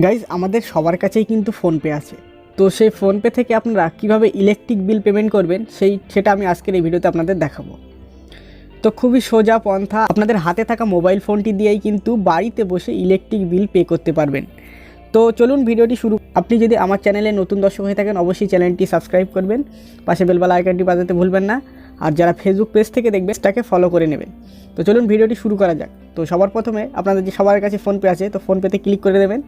Guys আমাদের সবার কাছেই কিন্তু ফোনপে আছে। তো সেই ফোনপে থেকে আপনারা কিভাবে ইলেকট্রিক বিল পেমেন্ট করবেন সেটা আমি আজকের এই ভিডিওতে আপনাদের দেখাবো। তো খুবই সোজা পন্থা, আপনাদের হাতে থাকা মোবাইল ফোনটি দিয়েই কিন্তু বাড়িতে বসে ইলেকট্রিক বিল পে করতে পারবেন। তো চলুন ভিডিওটি শুরু। আপনি যদি আমার চ্যানেলে নতুন দর্শক হয়ে থাকেন অবশ্যই চ্যানেলটি সাবস্ক্রাইব করবেন, পাশে বেলবালা আইকনটি বাজাতে ভুলবেন না, আর যারা ফেসবুক পেজ থেকে দেখবেন সেটাকে ফলো করে নেবেন। তো চলুন ভিডিওটি শুরু করা যাক। তো সবার প্রথমে আপনাদের যে সবার কাছে ফোনপে আছে, তো ফোনপেতে ক্লিক করে দেবেন,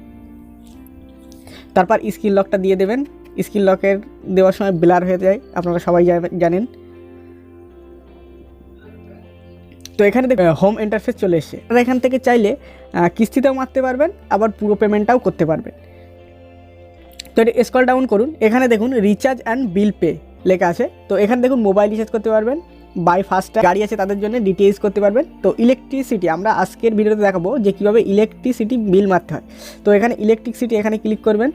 তারপর স্ক্রিন লকটা দিয়ে দেবেন। স্ক্রিন লকের দেওয়ার সময় ব্লার হয়ে যায়, আপনারা সবাই জানেন। তো এখানে হোম ইন্টারফেস চলে এসেছে। আপনারা এখান থেকে চাইলে কিস্তিতেও মারতে পারবেন, আবার পুরো পেমেন্টটাও করতে পারবেন। তো এটা স্ক্রল ডাউন করুন, এখানে দেখুন রিচার্জ অ্যান্ড বিল পে লেখা আছে। তো এখানে দেখুন মোবাইল রিচার্জ করতে পারবেন, বাই ফাস্ট্যাগ গাড়ি আছে তাদের জন্য ডিটিএইচ করতে পারবেন। তো ইলেকট্রিসিটি আমরা আজকের ভিডিওতে দেখাবো যে কীভাবে ইলেকট্রিসিটি বিল মারতে হয়। তো এখানে ইলেকট্রিসিটি এখানে ক্লিক করবেন,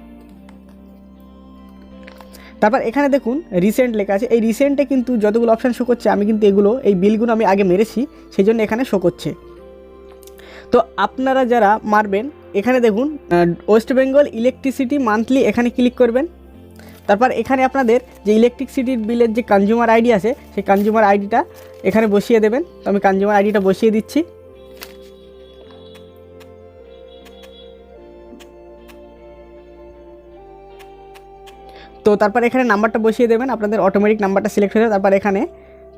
তারপর এখানে দেখুন রিসেন্ট লেখা আছে। এই রিসেন্টে কিন্তু যতগুলো অপশান শো করছে, আমি কিন্তু এই বিলগুলো আমি আগে মেরেছি, সেই জন্য এখানে শো করছে। তো আপনারা যারা মারবেন এখানে দেখুন ওয়েস্ট বেঙ্গল ইলেকট্রিসিটি মান্থলি, এখানে ক্লিক করবেন। তারপর এখানে আপনাদের যে ইলেকট্রিসিটির বিলের যে কনজিউমার আইডি আছে, সেই কনজিউমার আইডিটা এখানে বসিয়ে দেবেন। তো আমি কনজিউমার আইডিটা বসিয়ে দিচ্ছি। তো তারপর এখানে নাম্বারটা বসিয়ে দেবেন, আপনাদের অটোমেটিক নাম্বারটা সিলেক্ট হয়ে যাবে। তারপর এখানে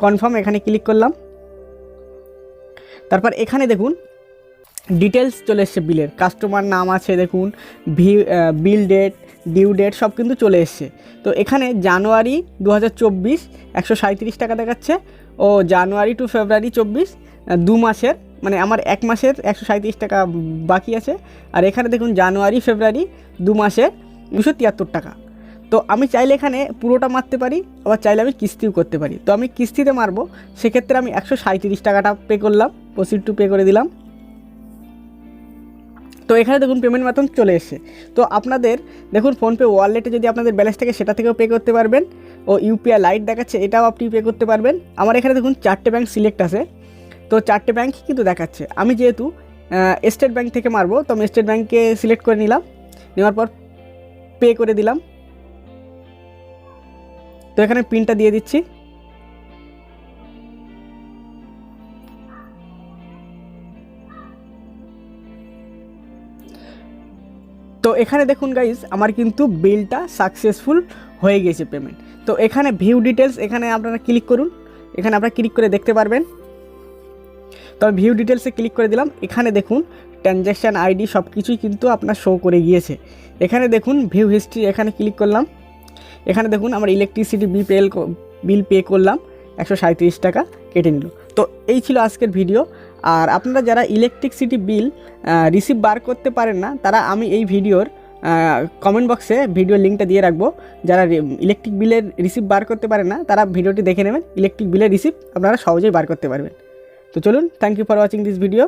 কনফার্ম, এখানে ক্লিক করলাম। তারপর এখানে দেখুন ডিটেলস চলে এসছে বিলের, কাস্টমার নাম আছে দেখুন, বিল ডেট, ডিউ ডেট সব কিন্তু চলে এসছে। তো এখানে জানুয়ারি 2024 137 টাকা দেখাচ্ছে, ও জানুয়ারি টু ফেব্রুয়ারি 24 2 মাসের, মানে আমার 1 মাসের 137 টাকা বাকি আছে। আর এখানে দেখুন জানুয়ারি ফেব্রুয়ারি 2 মাসের 273 টাকা। তো আমি চাইলে এখানে পুরোটা মারতে পারি, আবার চাইলে আমি কিস্তিও করতে পারি। তো আমি কিস্তিতে মারবো, সেক্ষেত্রে আমি 137 টাকাটা পে করলাম, প্রসিড টু পে করে দিলাম। তো এখানে দেখুন পেমেন্ট মেথড চলে এসেছে। তো আপনাদের দেখুন ফোনপে ওয়ালেটে যদি আপনাদের ব্যালেন্স থাকে সেটা থেকেও পে করতে পারবেন, ও ইউপিআই লাইট দেখাচ্ছে এটাও আপনি পে করতে পারবেন। আমার এখানে দেখুন 4টে ব্যাঙ্ক সিলেক্ট আছে, তো 4টে ব্যাঙ্কই কিন্তু দেখাচ্ছে। আমি যেহেতু স্টেট ব্যাঙ্ক থেকে মারবো, তো আমি স্টেট ব্যাঙ্কে সিলেক্ট করে নিলাম, নেওয়ার পর পে করে দিলাম। তো এখানে পিনটা দিয়ে দিচ্ছি। তো এখানে দেখুন গাইজ আমার কিন্তু বিলটা সাকসেসফুল হয়ে গেছে পেমেন্ট। তো এখানে ভিউ ডিটেলস, এখানে আপনারা ক্লিক করুন, এখানে আপনারা ক্লিক করে দেখতে পারবেন। তো আমি ভিউ ডিটেলসে ক্লিক করে দিলাম। এখানে দেখুন ট্রানজ্যাকশান আইডি সব কিছুই কিন্তু আপনার শো করে গিয়েছে। এখানে দেখুন ভিউ হিস্ট্রি, এখানে ক্লিক করলাম। এখানে দেখুন আমার ইলেকট্রিসিটি বিল পে করলাম, 137 টাকা কেটে নিল। তো এই ছিল আজকের ভিডিও। আর আপনারা যারা ইলেকট্রিসিটি বিল রিসিভ বার করতে পারেন না, তারা আমি এই ভিডিওর কমেন্ট বক্সে ভিডিওর লিঙ্কটা দিয়ে রাখবো। যারা ইলেকট্রিক বিলের রিসিভ বার করতে পারেন না, তারা ভিডিওটি দেখে নেবেন, ইলেকট্রিক বিলের রিসিভ আপনারা সহজেই বার করতে পারবেন। তো চলুন, thank you for watching this video.